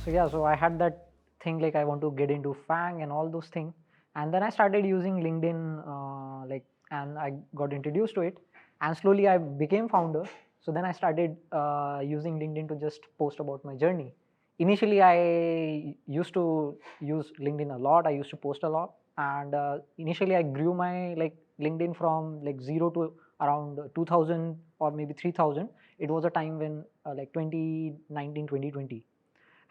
So yeah, so I had that thing like I want to get into FANG and all those things, and then I started using LinkedIn, and I got introduced to it, and slowly I became founder. So then I started using LinkedIn to just post about my journey. Initially, I used to use LinkedIn a lot. I used to post a lot, and initially I grew my like LinkedIn from like zero to around 2000 or maybe 3000. It was a time when like 2019, 2020,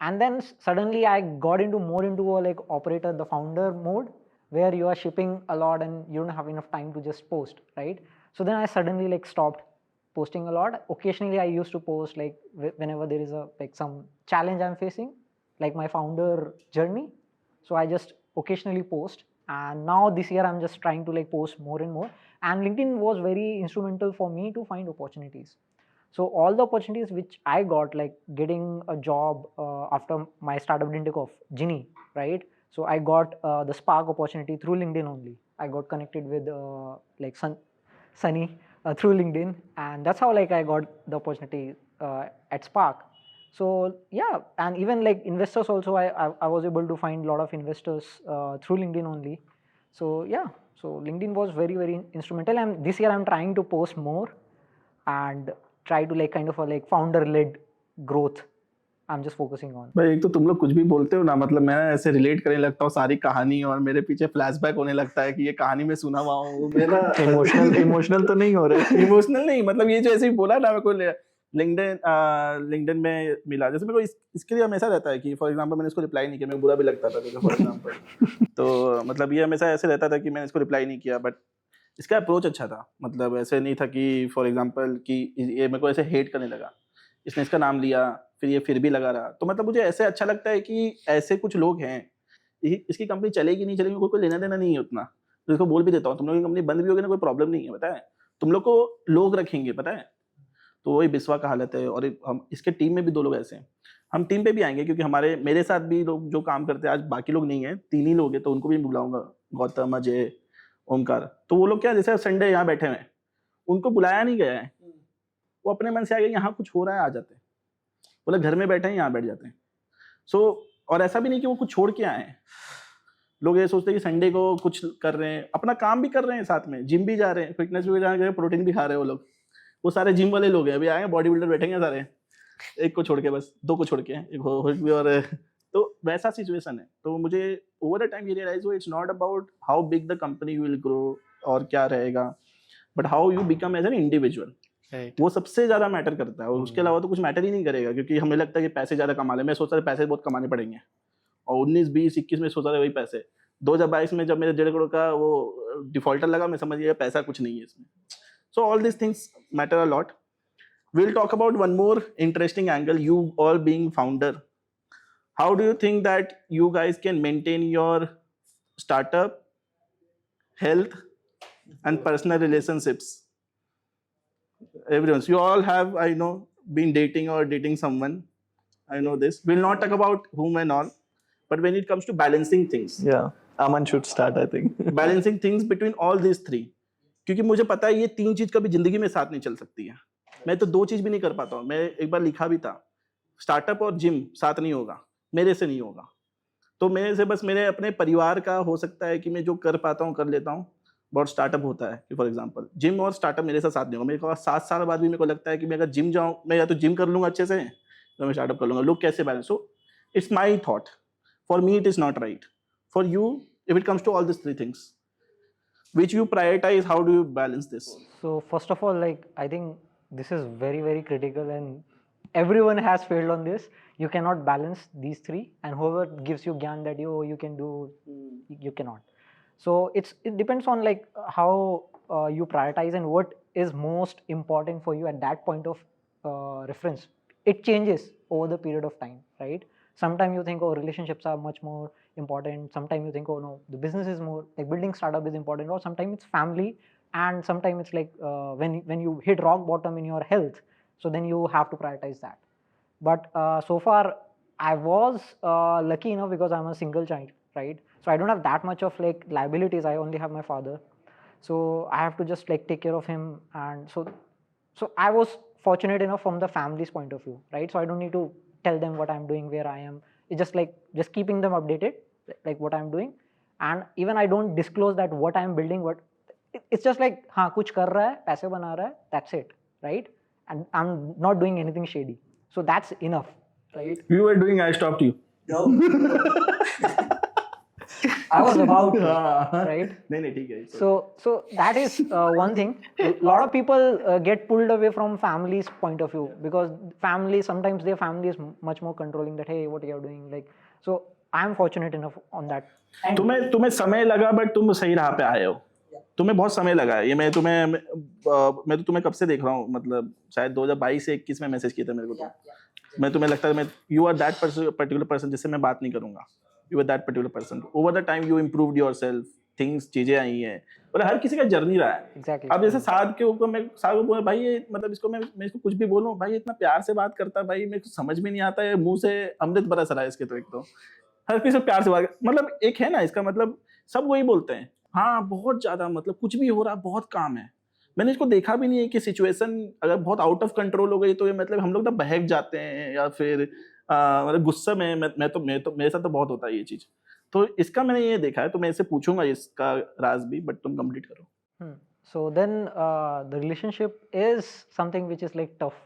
and then suddenly I got into more into a like operator, the founder mode, where you are shipping a lot and you don't have enough time to just post, right? So then I suddenly like stopped posting a lot. Occasionally I used to post like whenever there is a like some challenge I'm facing, like my founder journey. So I just occasionally post, and now this year I'm just trying to like post more and more. And LinkedIn was very instrumental for me to find opportunities. So all the opportunities which I got, like getting a job after my startup didn't take off, Ginny, right? So I got the Spark opportunity through LinkedIn only. I got connected with like Sunny through LinkedIn, and that's how like I got the opportunity at Spark. So yeah, and even like investors also, I was able to find a lot of investors through LinkedIn only. So yeah, so LinkedIn was very instrumental, and this year I'm trying to post more and try to like kind of a like founder led growth I'm just focusing on. भाई एक तो तुम लोग कुछ भी बोलते हो ना, मतलब मैं ऐसे रिलेट करने लगता हूँ सारी कहानी, और मेरे पीछे फ्लैशबैक होने लगता है कि ये कहानी में सुना हुआ हूँ मेरा। इमोशनल तो नहीं हो रहे? इमोशनल नहीं, मतलब ये जो ऐसे ही बोला ना, मेरे को लिंक्डइन में मिला। जैसे मेरे को इसके लिए हमेशा रहता है कि फॉर एग्जांपल मैंने इसको रिप्लाई नहीं किया, मेरे को बुरा भी लगता था जैसे फॉर एग्जांपल। तो मतलब ये हमेशा ऐसे रहता था कि मैंने इसको रिप्लाई नहीं किया, बट इसका अप्रोच अच्छा था। मतलब ऐसे नहीं था कि फॉर एग्जांपल कि ये मेरे को ऐसे हेट करने लगा, इसने इसका नाम लिया फिर ये फिर भी लगा रहा। तो मतलब मुझे ऐसे अच्छा लगता है कि ऐसे कुछ लोग हैं, इसकी कंपनी चलेगी नहीं चलेगी कोई लेना देना नहीं है उतना। तो इसको बोल भी देता हूँ, तुम लोग की कंपनी बंद भी होगी ना, कोई प्रॉब्लम नहीं है, पता है तुम लोग को लोग रखेंगे, पता है। तो वही बिस्वा का हालत है, और हम इसके टीम में भी 2 लोग ऐसे हैं। हम टीम पे भी आएंगे क्योंकि मेरे साथ भी लोग जो काम करते हैं, आज बाकी लोग नहीं है, 3 ही लोग हैं, तो उनको भी बुलाऊंगा, गौतम, अजय, ओमकार। तो वो लोग क्या, जैसे संडे यहाँ बैठे हुए हैं, उनको बुलाया नहीं गया है, वो अपने मन से आ गया यहाँ कुछ हो रहा है, आ जाते हैं। बोले घर में बैठे हैं, यहाँ बैठ जाते हैं। सो और ऐसा भी नहीं कि वो कुछ छोड़ के आए हैं। लोग ये सोचते हैं कि संडे को कुछ कर रहे हैं, अपना काम भी कर रहे हैं, साथ में जिम भी जा रहे हैं, फिटनेस भी जा रहे हैं, प्रोटीन भी खा रहे हैं। वो लोग, वो सारे जिम वाले लोग हैं, अभी आए बॉडी बिल्डर बैठेंगे सारे, एक को छोड़ के, बस 2 को छोड़ के, एक हो भी। और तो वैसा सिचुएशन है। तो मुझे ओवर द टाइम ये रियलाइज हुआ, it's not about how big the company will grow और क्या रहेगा, but how you become as an individual. वो सबसे ज्यादा मैटर करता है, और उसके अलावा तो कुछ मैटर ही नहीं करेगा। क्योंकि हमें लगता है कि पैसे ज्यादा कमा ले, मैं सोचता था पैसे बहुत कमाने पड़ेंगे, और 19, 20, 21 में सोचा था वही पैसे। 2022 में जब मेरे 1.5 करोड़ का वो डिफॉल्टर लगा, मैं समझ गया पैसा कुछ नहीं है इसमें। So all this things matter a lot. We'll talk about one more interesting angle, you all being founder. How do you think that you guys can maintain your startup, health, and personal relationships? Everyone, so you all have, I know, been dating or dating someone. I know this. We'll not talk about whom and all, but when it comes to balancing things, Yeah, Aman should start, I think. balancing things between all these 3, क्योंकि मुझे पता है ये 3 चीज कभी जिंदगी में साथ नहीं चल सकती है। मैं तो 2 चीज भी नहीं कर पाता हूँ। मैं एक बार लिखा भी था, स्टार्टअप और जिम साथ नहीं होगा, मेरे से नहीं होगा। तो मेरे से बस मेरे अपने परिवार का हो सकता है कि मैं जो कर पाता हूँ कर लेता हूँ, बहुत स्टार्टअप होता है कि फॉर एग्जांपल जिम और स्टार्टअप मेरे साथ नहीं होगा। मेरे को 7 साल बाद भी मेरे को लगता है कि मैं अगर जिम जाऊँ, मैं या तो जिम कर लूंगा अच्छे से, तो मैं स्टार्टअप कर लूंगा। लोग कैसे balance, so it's my thought, for me it is not right, for you if it comes to all this 3 things, which you prioritize, how do you balance this? So first of all, like I think this is very critical, and everyone has failed on this. You cannot balance these 3, and whoever gives you gyan that you can do, you cannot. So it depends on like how you prioritize and what is most important for you at that point of reference. It changes over the period of time, right? Sometimes you think, oh, relationships are much more important. Sometimes you think, oh no, the business is more like building startup is important. Or sometimes it's family, and sometimes it's like when you hit rock bottom in your health, so then you have to prioritize that. But so far I was lucky enough because I'm a single child, right? So I don't have that much of like liabilities. I only have my father, so I have to just like take care of him. And so I was fortunate enough from the family's point of view, right? So I don't need to tell them what I'm doing, where I am, It's just keeping them updated, like what I'm doing. And even I don't disclose that what I'm building, it's just like हाँ कुछ कर रहा है, पैसे बना रहा है, that's it, right? And I'm not doing anything shady, so that's enough, right? You were doing, I stopped you. I was about to, हाँ, right? नहीं ठीक है. So that is one thing. A lot of people get pulled away from family's point of view, because sometimes their family is much more controlling, that hey, what you are doing, like. So I'm fortunate enough on that. तुम्हें समय लगा, but तुम सही राह पे आए हो. तुम्हें बहुत समय लगा है. ये मैं तो तुम्हें कब से देख रहा हूँ, मतलब शायद 2022 से 21 में मैसेज किया था मेरे को. मैं तुम्हें लगता है you are that particular person जिससे मैं बात नहीं करूंगा. You are that particular person. Over the time you improved yourself, things, चीजें आई हैं, और हर किसी का जर्नी रहा है. Exactly. अब जैसे साद के ऊपर मैं साद को बोला भाई, ये मतलब इसको मैं इसको कुछ भी बोलूं भाई, इतना प्यार से बात करता है भाई, मेरे को समझ में नहीं आता है, मुंह से अमृत बरस रहा है इसके. तो एक तो हर किसी से प्यार से बात, मतलब एक है ना, इसका मतलब सब वही बोलते हैं हाँ बहुत ज्यादा, मतलब कुछ भी हो रहा, बहुत काम है. मैंने इसको देखा भी नहीं है कि सिचुएशन अगर बहुत आउट ऑफ कंट्रोल हो गई तो ये मतलब हम लोग ना बहक जाते हैं, या फिर मतलब गुस्से में मैं तो मेरे साथ तो बहुत होता है ये चीज. तो इसका मैंने ये देखा है, तो मैं इससे पूछूंगा इसका राज भी, बट तुम कंप्लीट करो. So then the relationship is something which is like tough,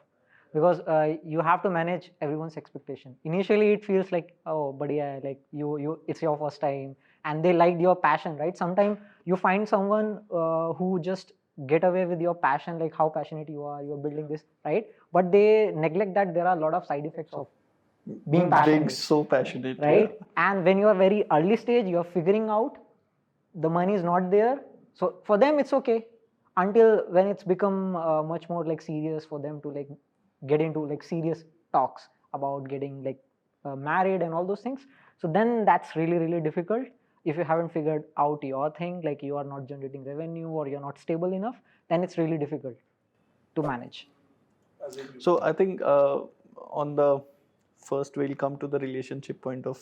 because you have to manage everyone's expectation. Initially it feels like, oh badhiya hai, like you it's your first time and they liked your passion, right? Sometimes you find someone who just get away with your passion, like how passionate you are building this, right? But they neglect that there are a lot of side effects of being passionate, so passionate, right? And when you are very early stage, you are figuring out, the money is not there, so for them it's okay, until when it's become much more like serious for them to like get into like serious talks about getting like married and all those things. So then that's really really difficult if you haven't figured out your thing, like you are not generating revenue or you're not stable enough, then it's really difficult to manage. So I think on the first we'll come to the relationship point of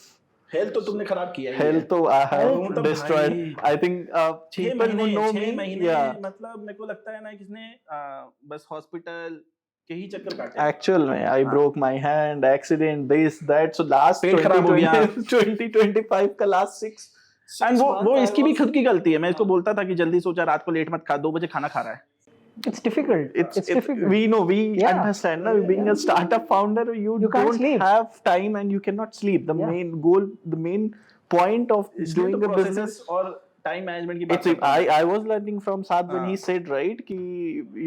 health तो तुमने खराब किया ही है. health. So I have तो destroyed. भाई, I think people who know me, 6 महीने yeah. मतलब मेरे को लगता है ना किसने बस हॉस्पिटल के ही चक्कर काटे. Actual में I broke my hand, accident, this, that. So last पेट खराब हो गया. 2025 का last 6 एंड वो इसकी भी खुद की गलती है. मैं इसको बोलता था कि जल्दी सोचा, रात को लेट मत खा, 2 बजे खाना खा रहा है. It's difficult. It's difficult. We know, we Yeah. understand. No? Being a startup founder, you You can't don't sleep. have time and you cannot sleep. The Yeah. main goal, the main point of इसलिए doing तो a processes business. और time management की बात It's करता हूं. I was learning from Saad when हाँ. he said, right, कि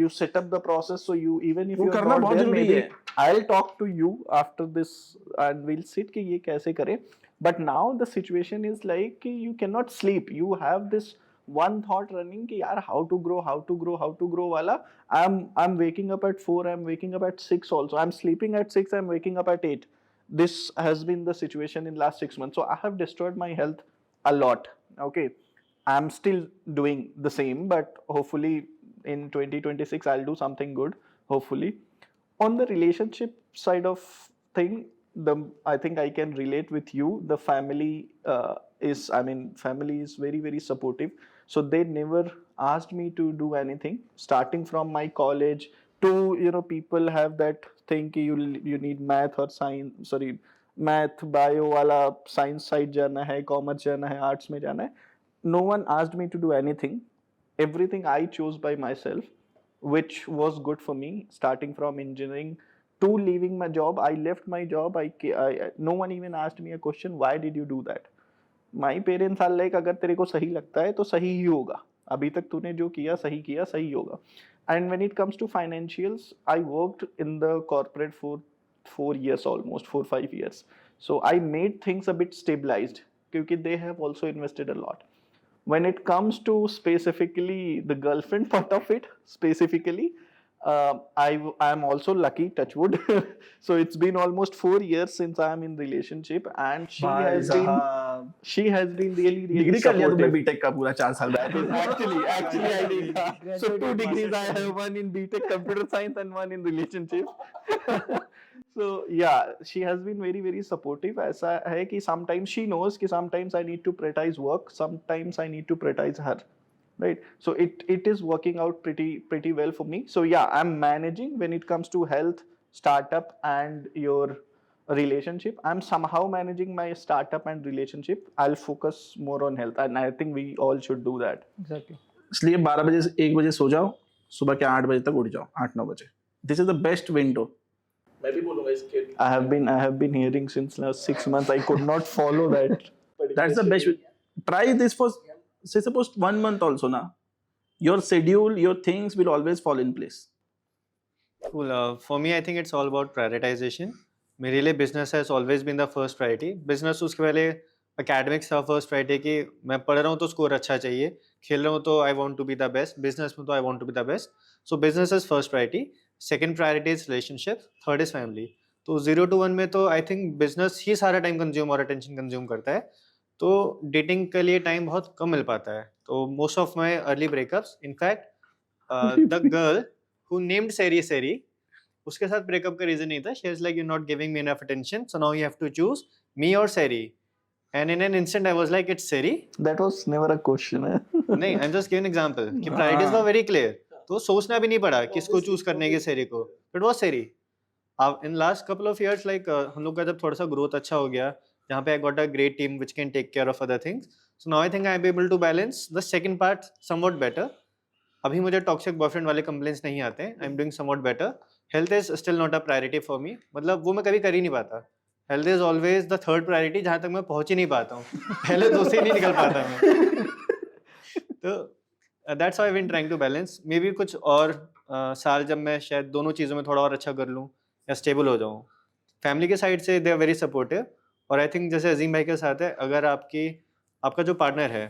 you set up the process, so you even if वो you are करना not बहुत there, जरूरी maybe है. I'll talk to you after this and we'll sit कि ये कैसे करें. But now the situation is like कि you cannot sleep. You have this one thought running कि यार how to grow वाला. I'm waking up at 4, I'm waking up at 6 also. I'm sleeping at 6, I'm waking up at 8. This has been the situation in last 6 months. So I have destroyed my health a lot. Okay. I'm still doing the same, but hopefully in 2026 I'll do something good. Hopefully, on the relationship side of thing, I think I can relate with you. The family family is very very supportive. So they never asked me to do anything. Starting from my college to people have that thing कि you need math or science. Sorry, math bio वाला science side जाना है, commerce जाना है, arts में जाना है. No one asked me to do anything. Everything I chose by myself, which was good for me. Starting from engineering to leaving my job, I left my job. No one even asked me a question. Why did you do that? My parents are like, अगर तेरे को सही लगता है तो सही ही होगा. अभी तक तूने जो किया सही होगा. And when it comes to financials, I worked in the corporate for 4 years, almost 4-5 years. So I made things a bit stabilized because they have also invested a lot. When it comes to specifically the girlfriend part of it, specifically, I am also lucky, touch wood. So it's been almost 4 years since I am in relationship, and she has been really degree कर लिया तुमने supportive. BTech का पूरा 4 साल That is actually I did. So 2 Graduated degrees I have, one in BTech computer science and one in relationship. So yeah, she has been very very supportive. ऐसा है कि sometimes she knows कि sometimes I need to prioritize work, sometimes I need to prioritize her, right? So it is working out pretty well for me. So yeah, I'm managing when it comes to health, startup, and your relationship. I'm somehow managing my startup and relationship. I'll focus more on health, and I think we all should do that. Exactly. इसलिए 12 बजे से 1 बजे सो जाओ, सुबह के 8 बजे तक उठ जाओ, 8-9 बजे। This is the best window. मैं भी बोलूंगा इसके। I have been hearing since last 6 months. I could not follow that. That's the best. Try this for, say suppose 1 month also na. Your schedule, your things will always fall in place. Cool. For me, I think it's all about prioritization. मेरे लिए business has always been the first priority. Business उसके पहले academics था first priority कि मैं पढ़ रहा हूँ तो score अच्छा चाहिए, खेल रहा हूँ तो I want to be the best, business में तो I want to be the best. So business is first priority. Second priority is relationship. Third is family. तो 0 to 1 में तो I think business ही सारा time consume और attention consume करता है, तो dating के लिए time बहुत कम मिल पाता है. तो most of my early breakups, in fact, the girl who named Seri, उसके साथ ब्रेकअप का रीजन नहीं था. She was like you not giving me enough attention, so now you have to choose me और सेरी. And in an instant I was like it's सेरी. That was never a question. नहीं, I am just giving example कि priorities were very clear. तो सोचना भी नहीं पड़ा किसको चूज करने के, सेरी को. इट वाज सेरी. अब in last couple of years like हम लोग का जब थोड़ा सा ग्रोथ अच्छा हो गया, जहाँ पे I got a great team which can take care of other things, so now I think I am able to balance the second part somewhat better. अभी मुझे टॉक्सिक बॉयफ्रेंड वाले कंप्लेंट्स नहीं आते. I am doing somewhat better. Health is still not a priority for me. मतलब वो मैं कभी कर ही नहीं पाता. Health is always the third priority, जहाँ तक मैं पहुंच ही नहीं पाता हूँ. पहले दो से ही नहीं निकल पाता मैं. तो that's how I been trying to balance. Maybe कुछ और साल जब मैं शायद दोनों चीज़ों में थोड़ा और अच्छा कर लूँ या स्टेबल हो जाऊँ. फैमिली के साइड से दे आर वेरी सपोर्टिव. और आई थिंक जैसे अजीम भाई के साथ है, अगर आपका जो पार्टनर है,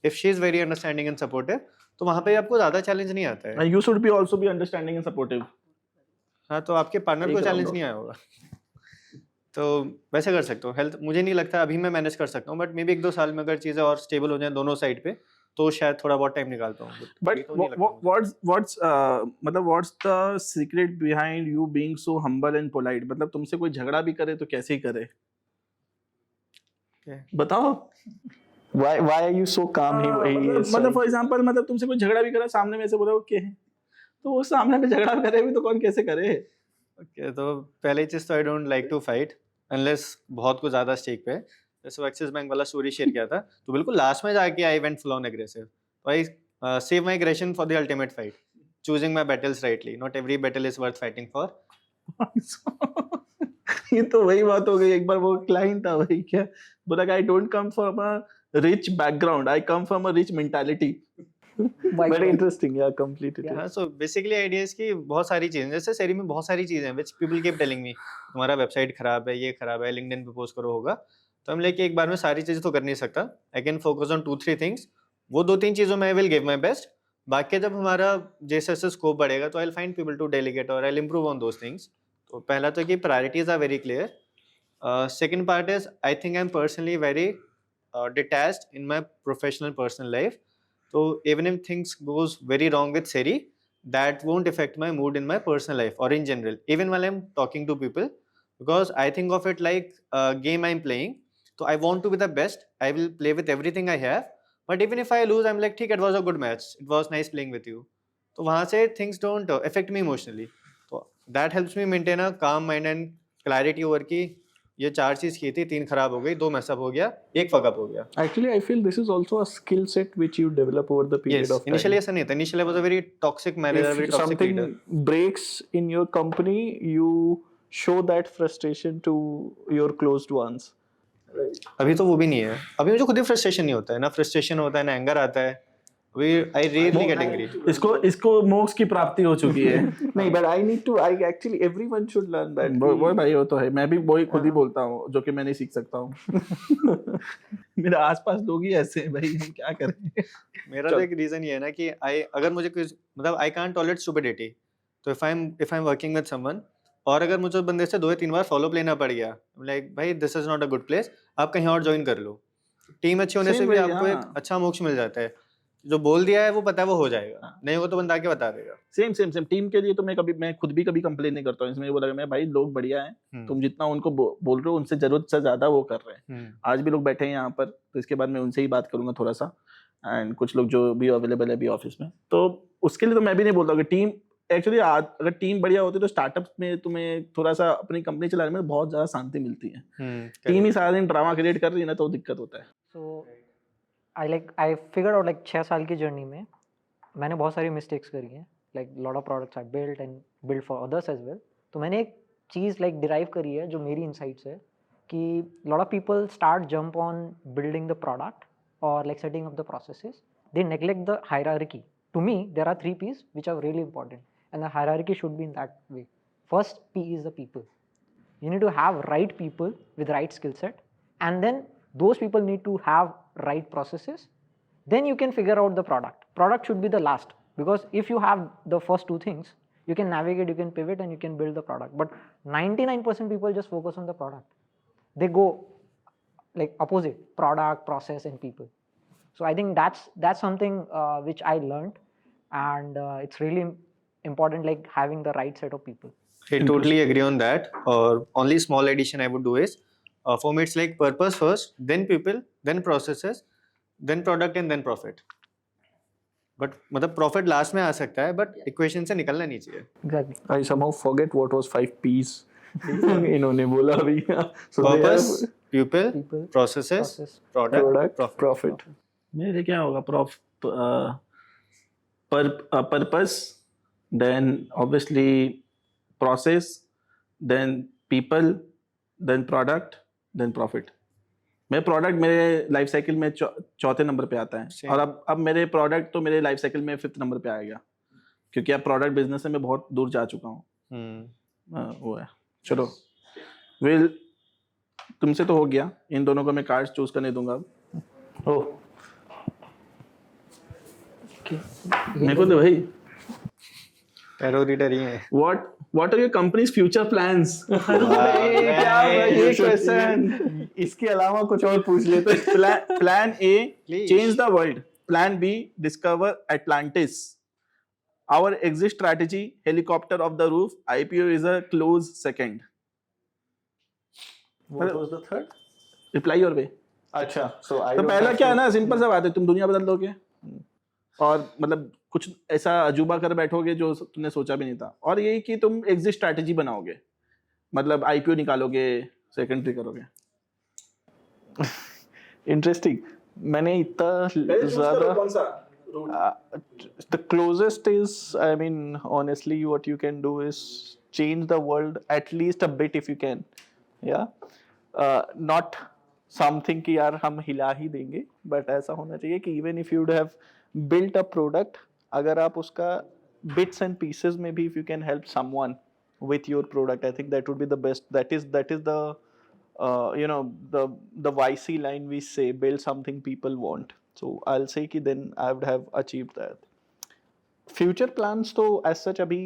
if she is very understanding and supportive, तो वहाँ पे आपको ज़्यादा चैलेंज नहीं आता है. And you should be also be understanding and supportive. हाँ, तो आपके पार्टनर को चैलेंज नहीं आया होगा. तो वैसे कर सकते हो. हेल्थ मुझे नहीं लगता अभी मैं मैनेज कर सकता हूँ, बट मे बी 1-2 साल में अगर चीज़ें और स्टेबल हो जाएं दोनों साइड पे, तो शायद थोड़ा बहुत टाइम निकालता हूँ. But what's the secret behind you being so humble and polite? मतलब तुमसे कोई झगड़ा भी करे तो कैसे ही करे? बताओ. Why are you so calm? मतलब फॉर एग्जांपल, मतलब तुमसे कोई झगड़ा भी करा, सामने में से बोला ओके है, तो वो सामने में झगड़ा करे भी तो कौन कैसे करे? ओके, तो पहली चीज़ तो I don't like to fight unless बहुत कुछ ज़्यादा स्टेक पे. जैसे एक्सिस बैंक वाला स्टोरी शेयर किया था, तो बिल्कुल लास्ट में जाके I went full on aggressive. तो I save my aggression for the ultimate fight, choosing my battles rightly. Not every battle is worth fighting for. ये तो वही बात हो गई. एक बार वो क्लाइंट था, वही क्या बोला, I don't come from a rich background, I come from a rich mentality. Very interesting. Yeah, completely. हाँ, so basically idea is कि बहुत सारी चीजें, जैसे सेरी में बहुत सारी चीजें हैं which people keep telling me, तुम्हारा वेबसाइट खराब है, ये खराब है, लिंक्डइन पे पोस्ट करो होगा. तो हम लेके एक बार में सारी चीजें तो कर नहीं सकता. I can focus on 2-3 things. वो 2-3 चीजों में I will give my best. बाकी जब हमारा जैसे जैसे स्कोप बढ़ेगा तो I will find people to delegate और I will improve on those things. तो पहला तो कि priorities are very clear. Second part is I think I am personally very detached in my professional personal life. So even if things goes very wrong with Seri, that won't affect my mood in my personal life or in general, even while I'm talking to people, because I think of it like a game I'm playing. So I want to be the best. I will play with everything I have. But even if I lose, I'm like, ठीक, it was a good match. It was nice playing with you. तो वहाँ से things don't affect me emotionally. So that helps me maintain a calm mind and clarity over कि ये 4 चीज की थी, 3 खराब हो गई, 2 मैसअप हो गया, 1 फकअप हो गया. Actually, I feel this is also a skill set which you develop over the period Yes, of time. initially ऐसा नहीं था. Initially I was a very toxic manager, very If toxic something leader. breaks in your company, you show that frustration to your closed ones. अभी तो वो भी नहीं है. अभी मुझे खुद ही फ्रस्ट्रेशन नहीं होता है, ना फ्रस्ट्रेशन होता है, ना एंगर आता है. अभी आई रियली गेट एंग्री. इसको मोक्ष की प्राप्ति हो चुकी है. नहीं, but I actually everyone should learn that. वो भाई वो तो है. मैं भी वही खुद ही बोलता हूँ जो कि मैं नहीं सीख सकता हूँ. मेरे आसपास लोग ही ऐसे हैं भाई, हम क्या करें. मेरा तो एक रीजन ये है ना कि अगर मुझे कुछ मतलब आई कांट टॉलरेट स्टुपिडिटी. तो if I am working with someone और अगर मुझे बंदे से 2 या 3 बार फॉलोअप लेना पड़ गया, लाइक भाई this is not a good place, आप कहीं और ज्वाइन कर लो. टीम अच्छी होने से भी आपको एक अच्छा मोक्ष मिल जाता है. जो बोल दिया है वो पता है वो हो जाएगा, नहीं होगा तो बंदा आके बता देगा. सेम टीम के लिए तो मैं खुद भी कभी कंप्लेन नहीं करता हूँ. इसमें बोला मैं भाई लोग बढ़िया हैं, तुम जितना उनको बोल रहे हो उनसे जरूरत से ज्यादा वो कर रहे हैं. आज भी लोग बैठे हैं यहाँ पर, तो इसके बाद मैं उनसे ही बात करूंगा थोड़ा सा. एंड कुछ लोग जो भी अवेलेबल है अभी ऑफिस में, तो उसके लिए तो मैं भी नहीं बोलता कि एक्चुअली अगर टीम बढ़िया होती है तो स्टार्टअप्स में तुम्हें थोड़ा सा अपनी कंपनी चलाने में बहुत ज्यादा शांति मिलती है। टीम ही सारा दिन ड्रामा क्रिएट कर रही है ना तो दिक्कत होता है। So I figured out like 6 साल की जर्नी में मैंने बहुत सारी मिस्टेक्स करी हैं, like lot of products I built and build for others as well. तो मैंने एक चीज़ लाइक डिराइव करी है जो मेरी इनसाइट्स है कि lot of people start jump on building the product और like setting up the processes, they neglect the hierarchy. To me there are 3 P's which are really important and the hierarchy should be in that way. First P is the people. You need to have right people with right skill set, and then those people need to have right processes. Then you can figure out the product. Product should be the last, because if you have the first 2 things, you can navigate, you can pivot, and you can build the product. But 99% people just focus on the product. They go like opposite: product, process, and people. So I think that's something which I learned, and it's really important, like having the right set of people. I totally agree on that. Or only small addition I would do is, for me it's like purpose first, then people, then processes, then product and then profit. But मतलब profit last में आ सकता है, but equation से निकलना नहीं चाहिए. Exactly. I somehow forget what was 5 P's इन्होंने बोला अभी. So they Purpose, have people, People, processes, process, product, product, profit. मेरे क्या होगा purpose, then obviously process, then people, then product, then profit. मेरे प्रोडक्ट मेरे लाइफ साइकिल में चौथे नंबर पे आता है। Same. और अब मेरे प्रोडक्ट तो मेरे लाइफ साइकिल में 5th नंबर पे आएगा, क्योंकि अब प्रोडक्ट बिजनेस में मैं बहुत दूर जा चुका हूँ। वो है। चलो विल, तुमसे तो हो गया, इन दोनों को मैं कार्ड्स चूज करने दूंगा अब। Oh, मेरे को तो भाई Tarot reader ही है. what are your company's future plans? क्या भाई ये क्वेश्चन, इसके अलावा कुछ और पूछ लेते. Plan A, Please. change the world. Plan B, discover Atlantis. Our exit strategy, helicopter off the roof. IPO is a close second. What was the third? Reply your way. अच्छा, so I तो don't पहला have क्या है to- ना, simple सा बात है, तुम दुनिया बदल दोगे और मतलब कुछ ऐसा अजूबा कर बैठोगे जो तुमने सोचा भी नहीं था, और यही कि तुम एग्जिट स्ट्रैटेजी बनाओगे, मतलब आईपीओ निकालोगे, सेकेंडरी करोगे। Interesting. मैंने इतना ज़्यादा the closest is, I mean, honestly, what you can do is change the world at least a bit if you can. Yeah. Not something कि यार हम हिला ही देंगे, but ऐसा होना चाहिए कि even if you would have built a product, अगर आप उसका bits and pieces में भी if you can help someone with your product, I think that would be the best. That is the you know, the YC line we say, build something people want. So I'll say कि then I would have achieved that. Future plans तो as such अभी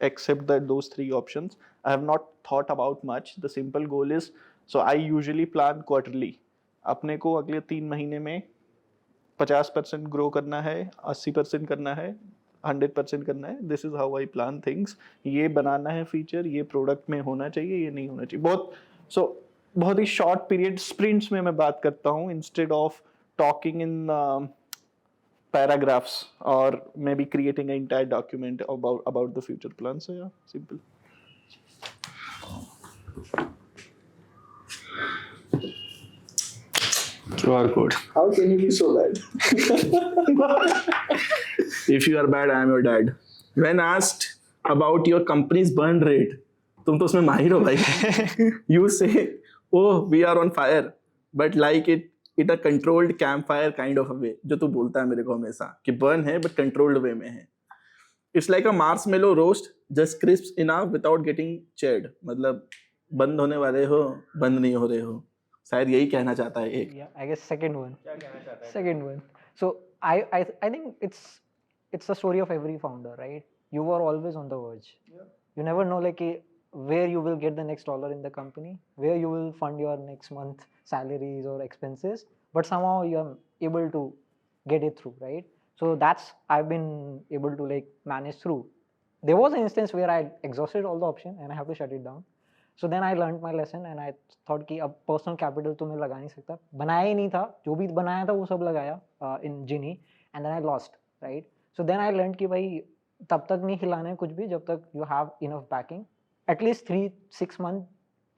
except that those 3 options, I have not thought about much. The simple goal is, so I usually plan quarterly. अपने को अगले 3 महीने में 50% grow करना है, 80% करना है, 100% करना है. This is how I plan things. ये बनाना है फीचर, ये प्रोडक्ट में होना चाहिए, ये नहीं होना चाहिए. बहुत ही शॉर्ट पीरियड स्प्रिंट्स में मैं बात करता हूँ, instead of talking in paragraphs or maybe creating an entire document about the future plan. So yeah, simple. QR code. How can you be so bad? If you are bad, I am your dad. When asked about your company's burn rate, तुम तो उसमें माहिर हो भाई. You say, oh, we are on fire, but like it a controlled campfire kind of a way. जो तू बोलता है मेरे को हमेशा कि burn है but controlled way में है. It's like a marshmallow roast, just crisps enough without getting charred. मतलब बंद होने वाले हो, बंद नहीं हो रहे हो. शायद यही कहना चाहता है एक. Yeah, I guess second one. Second one. So I think it's the story of every founder, right? You were always on the verge. You never know like where you will get the next dollar in the company, where you will fund your next month salaries or expenses, but somehow you are able to get it through, right? So that's I've been able to like manage through. There was an instance where I exhausted all the option and I have to shut it down. So then I learned my lesson and I thought कि अब personal capital तो मैं लगा नहीं सकता, बनाया ही नहीं था, जो भी बनाया था वो सब लगाया in Genie, and then I lost, right? So then I learned कि भाई तब तक नहीं हिलाना है कुछ भी जब तक you have enough banking, at least 3-6 month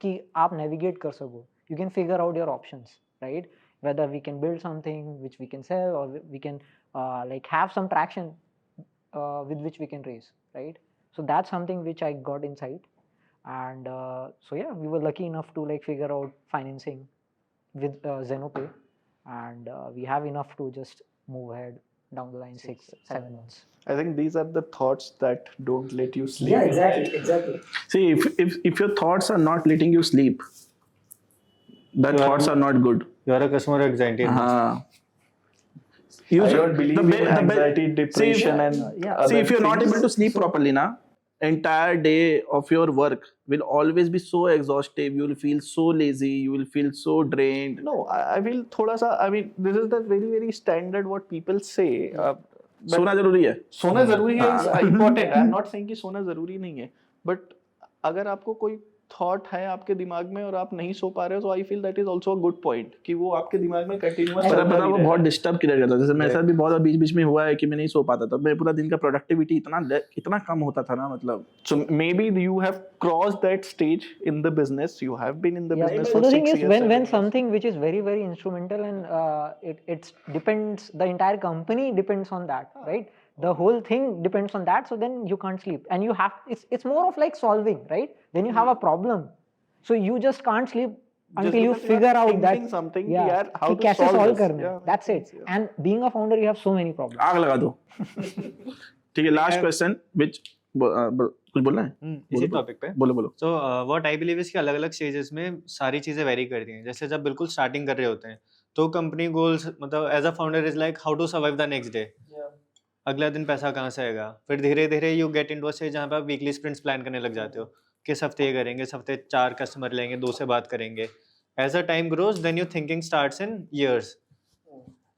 कि आप नेविगेट कर सको. You can figure out your options, right? Whether we can build something which we can sell, or we can like have some traction with which we can raise, right? So that's something which I got insight, and so yeah, we were lucky enough to like figure out financing with Zenopay, and we have enough to just move ahead down the line 6-7 months. I think these are the thoughts that don't let you sleep. exactly. See, if your thoughts are not letting you sleep, the You are- thoughts are not good. You are a customer anxiety. You I should- don't believe the in be- anxiety, see, depression, and yeah. other See, if you're not things. able to sleep properly, na, entire day of your work will always be so exhaustive. You will feel so lazy. You will feel so drained. No, I feel thoda sa. I mean, this is the very standard what people say. But सोना जरूरी है. सोना जरूरी है is हाँ. important. I'm not saying कि सोना जरूरी नहीं है, but अगर आपको कोई थॉट है आपके दिमाग में और आप नहीं सो पा रहे हो, तो I feel that is also a good point कि वो आपके दिमाग में कंटिन्यूअस पता वो बहुत डिस्टर्ब क्रिएट करता है. जैसे मेरे साथ भी बहुत बीच बीच में हुआ है कि मैं नहीं सो पाता था. मेरे पूरा दिन का प्रोडक्टिविटी इतना कम होता था ना, मतलब. So maybe you have crossed that stage in the business. You have been in the Yeah, business so for the 6 thing is, years. when 7 years. something which is very instrumental and it depends, the entire company depends on that, right? The whole thing depends on that. So then you can't sleep, and you have it's more of like solving, right? When you have a problem, so you just can't sleep until you because you are figure out that thinking something कि यार how कि to कैसे solve solve this. करना है. Yeah, That's makes it. sense, And being a founder, you have so many problems. आग लगा दो. ठीक है, लास्ट क्वेश्चन which कुछ बोलना है? इसी टॉपिक पे. बोलो. So what I believe is कि अलग अलग स्टेजेस में सारी चीजें वेरी करती हैं. जैसे जब बिल्कुल स्टार्टिंग कर रहे होते हैं तो कंपनी गोल्स मतलब as a founder is like how to survive the next day. अगला दिन पैसा कहाँ से आएगा. फिर धीरे धीरे you get into a stage जहाँ पे आप वीकली स्प्रिंट्स प्लान करने लग जाते हो. किस हफ्ते ये करेंगे, इस हफ्ते 4 कस्टमर लेंगे, 2 से बात करेंगे. As a time grows then your thinking starts in years.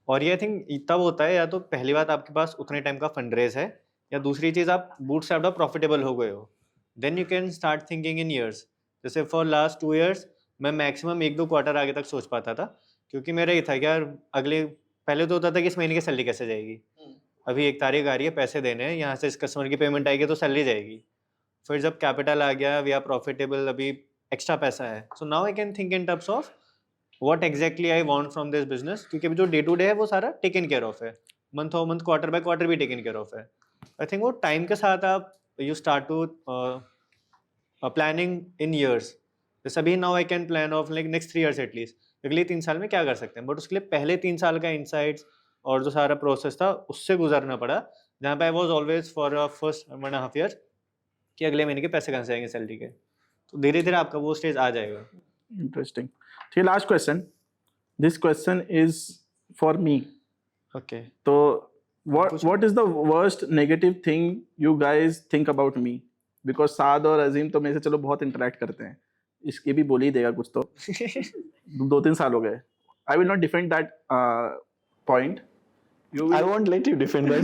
और ये आई थिंक तब होता है या तो पहली बात आपके पास उतने टाइम का फंड रेज है, या दूसरी चीज आप बूटस्ट्रैप्ड और प्रॉफिटेबल हो गए हो. Then you can start thinking in years. जैसे फॉर लास्ट 2 ईयर्स मैं मैक्सिमम 1-2 क्वार्टर आगे तक सोच पाता था, क्योंकि मेरा ये था कि यार अगले पहले तो होता था कि इस महीने की सैलरी कैसे जाएगी. अभी 1 तारीख आ रही है, पैसे देने हैं, यहाँ से इस कस्टमर की पेमेंट आएगी तो सैलरी जाएगी. फिर जब कैपिटल आ गया, वी आर प्रॉफिटेबल, अभी एक्स्ट्रा पैसा है. So now I can think in terms of what exactly I want from this business, क्योंकि अभी जो डे टू डे है वो सारा टेकन केयर ऑफ है. Month of month, quarter by quarter भी टेकन केयर ऑफ है. आई थिंक वो टाइम के साथ आप you start to planning in years. जैसे अभी now I can plan of like next 3 years at least, अगले 3 साल में क्या कर सकते हैं. बट उसके लिए पहले 3 साल का इंसाइट्स और जो सारा प्रोसेस था उससे गुजरना पड़ा, जहाँ पे I was always for first 1.5 year कि अगले महीने के पैसे कहाँ से आएंगे सैलरी के. तो धीरे धीरे आपका वो स्टेज आ जाएगा. इंटरेस्टिंग. ठीक है, last question. This question is for me. Okay. तो what is the worst negative thing you guys think about me? Because साद और अजीम तो मेरे से चलो बहुत इंटरेक्ट करते हैं, इसके भी बोल ही देगा कुछ तो. 2-3 साल हो गए. I will not defend that point. You will, I won't let you defend that.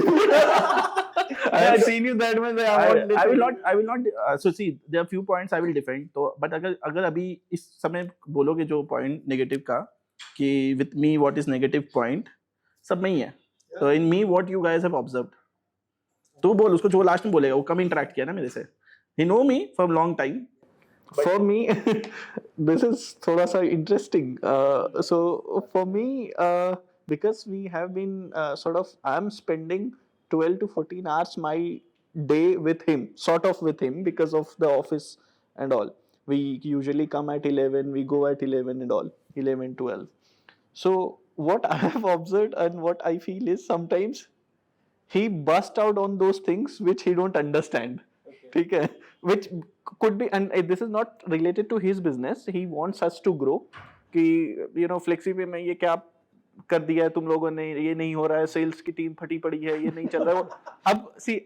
I have seen you that much. I will not. So see, there are few points I will defend. तो but अगर अभी इस समय बोलोगे जो point negative का कि with me what is negative point, सब में ही है. तो in me what you guys have observed. तू बोल, उसको जो लास्ट में बोलेगा, वो कम इंटरेक्ट किया ना मेरे से. He know me from long time. For me, this is thoda sa interesting. So for me, because we have been I'm spending 12 to 14 hours my day with him, sort of with him, because of the office and all. We usually come at 11, we go at 11 and all, 11, 12. So what I have observed and what I feel is sometimes he busts out on those things which he don't understand. ठीक है, which could be, and this is not related to his business. He wants us to grow. कि you know FlexiPay में ये क्या कर दिया है तुम लोगों ने, ये नहीं हो रहा है, सेल्स की टीम फटी पड़ी है, ये नहीं चल रहा है. अब see,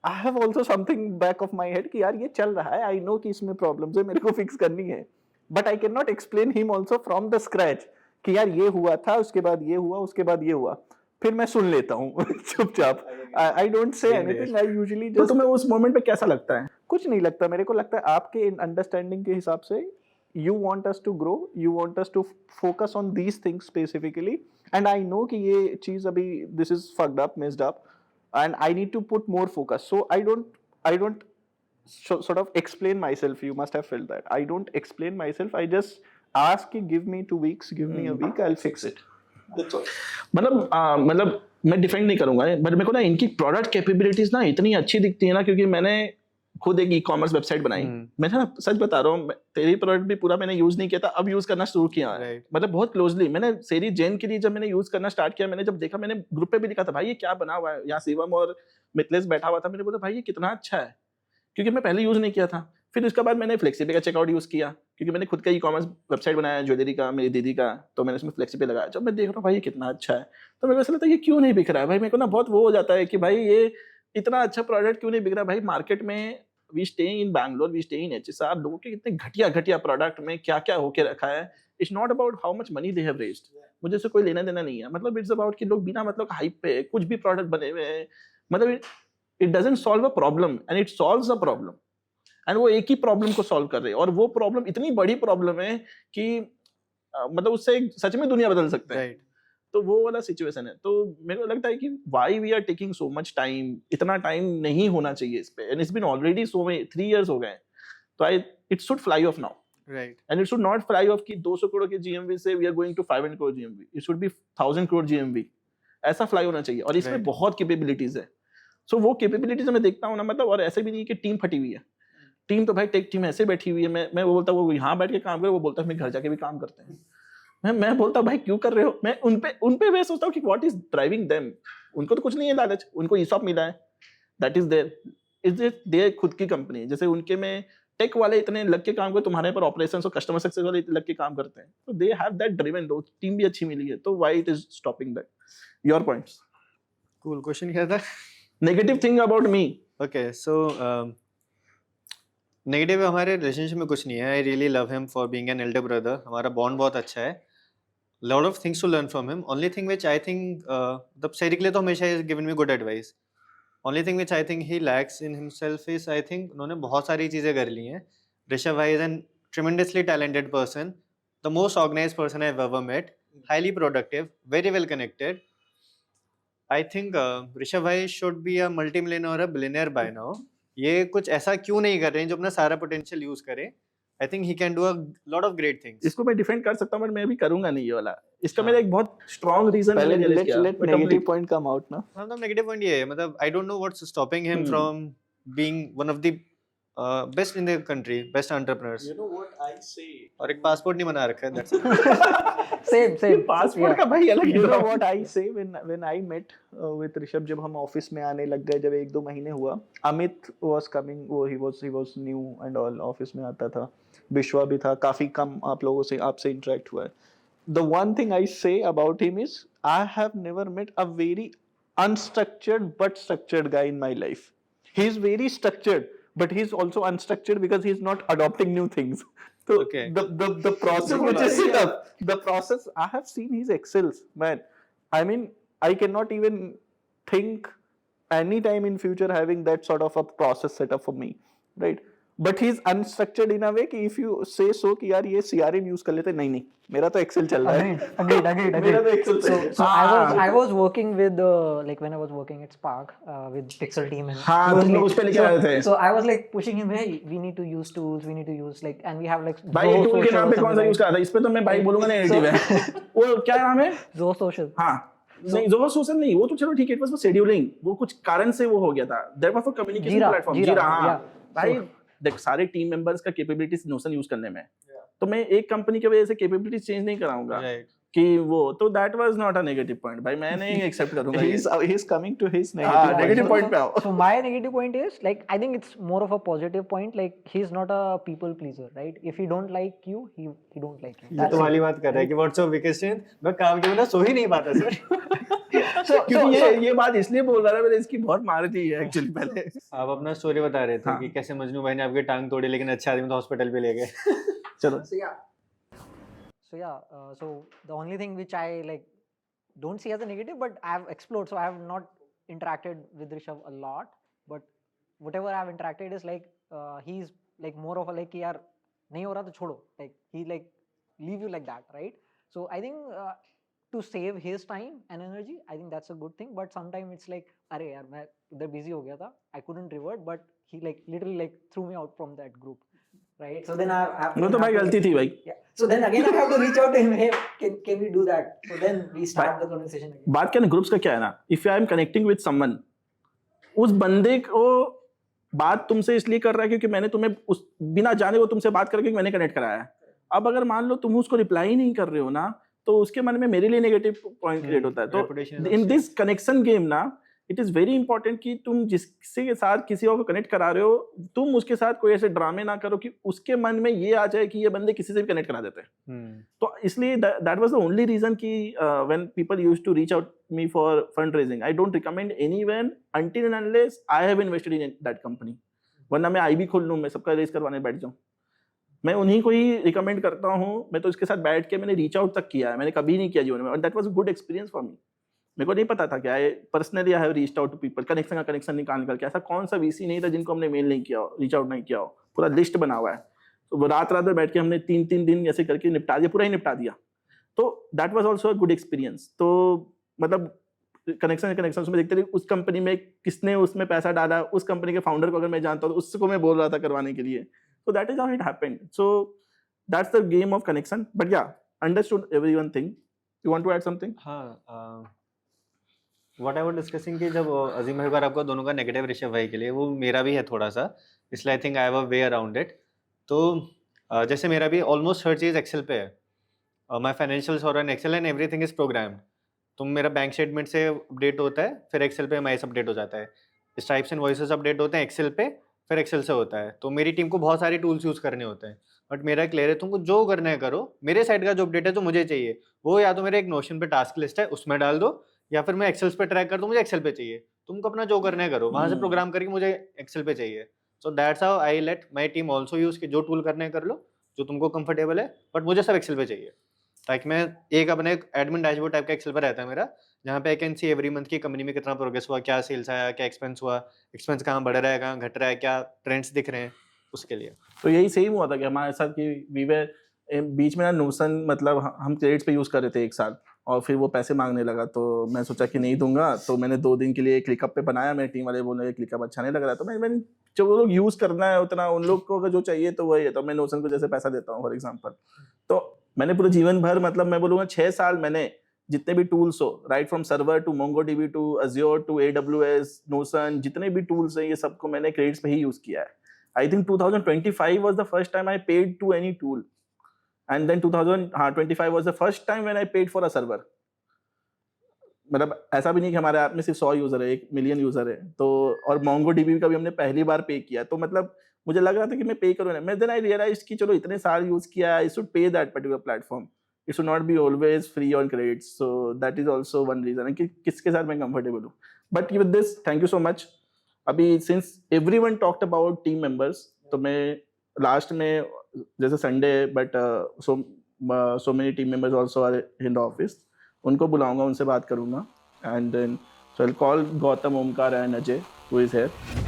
I have also something back of my head कि यार ये चल रहा है, I know कि इसमें प्रॉब्लम्स है, मेरे को फिक्स करनी है, but I cannot explain him also from the scratch कि यार ये हुआ था, उसके बाद ये हुआ, उसके बाद ये हुआ. फिर मैं सुन लेता हूँ चुपचाप. I don't say anything. I usually तो just तुम्हें उस मोमेंट पे कैसा लगता है? कुछ नहीं लगता. मेरे को लगता है आपके अंडरस्टैंडिंग के हिसाब से you want us to grow, you want us to focus on these things specifically, and I know कि ये चीज़ अभी this is fucked up, messed up, and I need to put more focus. So I don't sort of explain myself. You must have felt that I don't explain myself. I just ask, give me 2 weeks, give me a week, I'll fix it. That's all. मतलब मैं defend नहीं करूंगा, but मेरे को ना इनकी product capabilities ना इतनी अच्छी दिखती है ना, क्योंकि मैंने खुद एक ई-कॉमर्स वेबसाइट बनाई। मैं ना सच बता रहा हूँ, तेरी प्रोडक्ट भी पूरा मैंने यूज नहीं किया था, अब यूज करना शुरू किया है। मतलब बहुत क्लोजली मैंने सेरी जैन के लिए जब मैंने यूज करना स्टार्ट किया, मैंने जब देखा, मैंने ग्रुप पे भी लिखा था, भाई ये क्या बना हुआ है। यहाँ शिवम और मिथलेश बैठा हुआ था, मैंने बोला भाई ये कितना अच्छा है, क्योंकि मैं पहले यूज नहीं किया था। फिर उसके बाद मैंने फ्लेक्सीपे का चेकआउट यूज किया, क्योंकि मैंने खुद का ई-कॉमर्स वेबसाइट बनाया ज्वेलरी का, मेरी दीदी का, तो मैंने उसमें फ्लेक्सीपे लगाया। जब मैं देख रहा हूँ भाई ये कितना अच्छा है, तो मेरे को ऐसा लगता है ये क्यों नहीं बिक रहा है भाई। मेरे को ना बहुत वो हो जाता है कि भाई ये इतना अच्छा प्रोडक्ट क्यों नहीं बिक रहा भाई। मार्केट में we stay in Bangalore, we stay in HSR, लोगों के कितने घटिया घटिया प्रोडक्ट में क्या क्या होके रखा है। It's not about how much money they have raised, मुझे इससे कोई लेना देना नहीं है। मतलब इट्स अबाउट कि लोग बिना मतलब हाइप पे कुछ भी प्रोडक्ट बने हुए हैं। मतलब it doesn't solve a problem and it solves a problem, and वो एक ही प्रॉब्लम को सॉल्व कर रहे हैं, और वो प्रॉब्लम इतनी बड़ी प्रॉब्लम है कि मतलब उससे सच में दुनिया बदल सकते हैं। तो वो वाला सिचुएशन है। तो मेरे को लगता है कि why we are taking so much time, इतना टाइम नहीं होना चाहिए इस पे, and it's been already so may 3 years हो गए। तो it should fly off now, right, and it should not fly off कि 200 करोड़ के GMV से we are going to 500 crore GMV, it should be 1000 crore GMV, ऐसा फ्लाई होना चाहिए। और इसमें Right. बहुत कैपेबिलिटीज है। सो वो कैपेबिलिटीज मैं देखता हूँ ना, मतलब, और ऐसे भी नहीं कि टीम फटी हुई है। टीम तो भाई टेक टीम ऐसे बैठी हुई है, मैं वो बोलता हूँ वो यहाँ बैठ के काम करे, वो बोलता है मैं घर जाके भी काम करते हैं। मैं बोलता हूँ भाई क्यों कर रहे हो। मैं उन पे मैं सोचता हूँ कि व्हाट इज ड्राइविंग देम। उनको तो कुछ नहीं है लालच, उनको ESOP मिला है, that is there, is it there खुद की कंपनी। जैसे उनके में टेक वाले इतने लग के काम करते, तुम्हारे पर ऑपरेशंस और कस्टमर सक्सेस वाले लग के काम करते हैं, तो they have that driven, team भी अच्छी मिली है, तो why it is stopping that. Your points. Cool. Question क्या था? Negative thing about me. Okay, so negative हमारे रिलेशनशिप में कुछ नहीं है। I really love him for being an elder brother. हमारा बॉन्ड बहुत अच्छा है। Lot of things to learn from him. Only thing which I think, मतलब सही के लिए तो हमेशा ही given me good advice. Only thing which I think he lacks in himself is, I think उन्होंने बहुत सारी चीज़ें कर ली हैं। ऋषभ भाई is an tremendously talented person, the most organized person I have ever met, highly productive, very well connected. I think Rishabh भाई should be a multi millionaire और अ बिलियनर बाय नाउ। ये कुछ ऐसा क्यों नहीं कर रहे हैं जो अपना सारा पोटेंशियल यूज करें। आई think he can do a lot of great things. इसको मैं डिफेंड कर सकता हूँ, बट मैं भी करूंगा नहीं ये वाला। इसका हाँ। मेरा एक बहुत स्ट्रॉन्ग रीजन पहले मैंने realize let किया। let मैं negative complete- point come out ना. मतलब नेगेटिव पॉइंट ये है, मतलब I don't know what's stopping him from being one of the best in the country, best entrepreneurs. You know what I say? और एक passport नहीं बना रखा है, that's it. Same. पासपोर्ट का भाई अलग You know है। what I say when I met with Rishabh, जब हम ऑफिस में आने लग गए, जब 1-2 महीने हुआ, अमित was coming, वो he was new and all, office में आता था, विश्वा भी था, काफी कम आप लोगों से आपसे इंटरेक्ट हुआ है। The one thing I say about him is I have never met a very unstructured but structured guy in my life. He is very structured, but he is also unstructured because he is not adopting new things. So Okay. the process which is set up, the process, I have seen his excels, man. I mean, I cannot even think any time in future having that sort of a process set up for me, right? But he is unstructured in a way कि if you say so कि यार ये CRM use कर लेते, नहीं मेरा तो Excel चल रहा है। Agreed. मेरा तो Excel चल रहा है। So I was working with like when I was working at Spark with Pixel team and हाँ, तुम लोग उस पे लेके आए थे। so I was like pushing him, hey, we need to use tools, we need to use like, and we have like भाई Zoho tool के Social नाम or पे कौन सा something यूज करा था? इस पे तो मैं भाई बोलूंगा नेगेटिव है। वो क्या नाम है? like Zoho Social. हाँ, नहीं जोहो सोशल नहीं, वो तो चलो ठीक है, इट वाज फॉर शेड्यूलिंग, वो कुछ कारण से वो हो गया था। There was for communication Jira, platform, Jira, Jira. हाँ yeah. भाई देख, सारे टीम मेंबर्स का कैपेबिलिटीज नोशन यूज करने में, तो मैं एक कंपनी की वजह से कैपेबिलिटीज चेंज नहीं कराऊंगा Right. कि वो, तो that was not a negative point भाई, मैं नहीं एक्सेप्ट करूंगा ये। He's coming to his हाँ, negative negative point. point पे आओ। So my negative point is like, I think it's more of a positive point. Like he's not a people pleaser, right? If he don't like you, he don't like you. ये That's तो it. वाली बात कर रहा है कि what's your weakest strength. मैं काम के बिना सो ही नहीं पाता सर। क्योंकि ये बात इसलिए बोल रहा था, मैंने इसकी बहुत मार दी है एक्चुअली पहले। आप अपना स्टोरी बता रहे थे हाँ। कि कैसे मजनू भाई ने आपकी टांग तोड़ी, लेकिन अच्छे आदमी तो हॉस्पिटल पे ले गए। चलो। So the only thing which I like don't see as a negative, but I have explored. So I have not interacted with Rishabh a lot, but whatever I have interacted is like he's like more of a like कि यार नहीं हो रहा तो छोड़ो, like he like leave you like that, right? So I think to save his time and energy, I think that's a good thing. But sometimes it's like, अरे यार मैं इधर busy हो गया था, I couldn't revert, but he like literally like threw me out from that group, right? So then I वो तो भाई गलती थी भाई. yeah. So then again I have to reach out to him. Hey, can we do that? So then we start the conversation again. बात क्या ना groups का क्या है ना, if I am connecting with someone, उस बंदे को बात तुमसे इसलिए कर रहा है क्योंकि मैंने तुम्हें उस बिना जाने वो तुमसे बात करके मैंने कनेक्ट कराया है. अब अगर मान लो तुम उसको रिप्लाई ही नहीं कर रहे हो ना, तो उसके मन में मेरे लिए नेगेटिव पॉइंट क्रिएट होता है. तो इन दिस कनेक्शन गेम ना, इट इज वेरी इंपॉर्टेंट कि तुम जिससे के साथ किसी और को कनेक्ट करा रहे हो, तुम उसके साथ कोई ऐसे ड्रामे ना करो कि उसके मन में ये आ जाए कि ये बंदे किसी से भी कनेक्ट करा देते हैं. तो इसलिए that was the only reason कि when people used to reach out me for fund raising, I don't recommend anyone until and unless I have invested in that company. वरना मैं आईबी खोल लूँ, मैं सबका रेस करवाने बैठ जाऊँ. मैं उन्हीं को ही रिकमेंड करता हूँ. मैं तो इसके साथ बैठ के मैंने रीच आउट तक किया है, मैंने कभी नहीं किया जीवन में, और that was a good experience for me. मेरे को नहीं पता था क्या है, personally I have reached out to people, connection निकाल के. ऐसा कौन सा वीसी नहीं था जिनको हमने मेल नहीं किया हो, रीच आउट नहीं किया हो. पूरा लिस्ट बना हुआ है. तो वो रात में बैठ के हमने 3-3 दिन ऐसे करके निपटा दिया, पूरा ही निपटा दिया. तो that was also a good experience. तो मतलब कनेक्शन में देखते रहे उस कंपनी में किसने उसमें पैसा डाला, उस कंपनी के फाउंडर को अगर मैं जानता हूँ तो उसको मैं बोल रहा था करवाने के लिए. So that is how it happened. So that's the game of connection. But yeah, understood everyone thing. You want to add something? हाँ, व्हाट आई वाज डिस्कसिंग कि जब अजीम भाई बार आपका दोनों का नेगेटिव ऋषभ भाई के लिए, वो मेरा भी है थोड़ा सा, इसलिए आई think I have a way around it. तो जैसे मेरा भी ऑलमोस्ट हर चीज़ एक्सेल पे है. माय फाइनेंशियल्स और an Excel and everything is programmed. तो मेरा बैंक स्टेटमेंट से अपडेट होता है, फिर एक्सेल पे माइस अपडेट हो जाता है. स्ट्राइप्स एंड वॉइसेस अपडेट होते हैं एक्सेल पे, फिर एक्सेल से होता है. तो मेरी टीम को बहुत सारे टूल्स यूज़ करने होते हैं, बट मेरा क्लियर है, तुमको जो करना है करो. मेरे साइड का जो अपडेट है जो मुझे चाहिए, वो या तो मेरे एक नोशन पे टास्क लिस्ट है उसमें डाल दो, या फिर मैं एक्सेल्स पे ट्रैक कर दूं, मुझे एक्सेल पे चाहिए. तुमको अपना जो करना है करो, वहां से प्रोग्राम करके मुझे एक्सेल पे चाहिए. So that's how I let my team also use कि जो टूल करना है कर लो, जो तुमको कंफर्टेबल है, बट मुझे सब एक्सेल पे चाहिए. ताकि मैं एक अपने एडमिन डैशबोर्ड टाइप का एक्सेल पर रहता है मेरा, जहाँ पे I can see every month की कंपनी में कितना प्रोग्रेस हुआ, क्या सेल्स आया, क्या एक्सपेंस हुआ, एक्सपेंस कहाँ बढ़ रहा है, कहाँ घट रहा है, क्या ट्रेंड्स दिख रहे हैं, उसके लिए. तो यही सेम हुआ था कि हमारे साथ कि वी वर बीच में ना नोशन, मतलब हम क्रेडिट्स पे यूज़ कर रहे थे 1 साल, और फिर वो पैसे मांगने लगा. तो मैं सोचा कि नहीं दूंगा, तो मैंने 2 दिन के लिए क्लिकअप पे बनाया. मेरी टीम वाले बोले क्लिकअप अच्छा नहीं लग रहा, तो मैंने जो वो लोग यूज़ करना है उतना उन लोग को अगर जो चाहिए तो वही है. तो मैं नोशन को जैसे पैसा देता हूँ फॉर एग्जाम्पल. तो मैंने पूरे जीवन भर, मतलब मैं बोलूँगा 6 साल मैंने जितने भी टूल्स हो, right from server to MongoDB to Azure to AWS, Notion, जितने भी टूल्स हैं ये सबको मैंने क्रेडिट्स पे ही यूज़ किया है. I think 2025 was the first time I paid to any tool, and then 2025 was the first time when I paid for a server. मतलब ऐसा भी नहीं कि हमारे ऐप में सिर्फ 100 यूज़र है, 1 मिलियन यूज़र है. तो और मोंगोडीबी का भी हमने पहली बार पे किया. तो मतलब मुझे लग रहा था कि मैं पे करूँ ना. मैं देन आई रियलाइज कि चलो इतने साल यूज़ किया, I should pay that particular platform. It should not be always free on credits. So that is also one reason कि किसके साथ मैं कंफर्टेबल हूँ. But with this thank you so much. अभी since everyone talked about team members, तो मैं लास्ट में जैसे Sunday, but so many team members also are in the office, उनको बुलाऊंगा, उनसे बात करूंगा. And then so I will call Gautam, Omkar and Ajay who is here.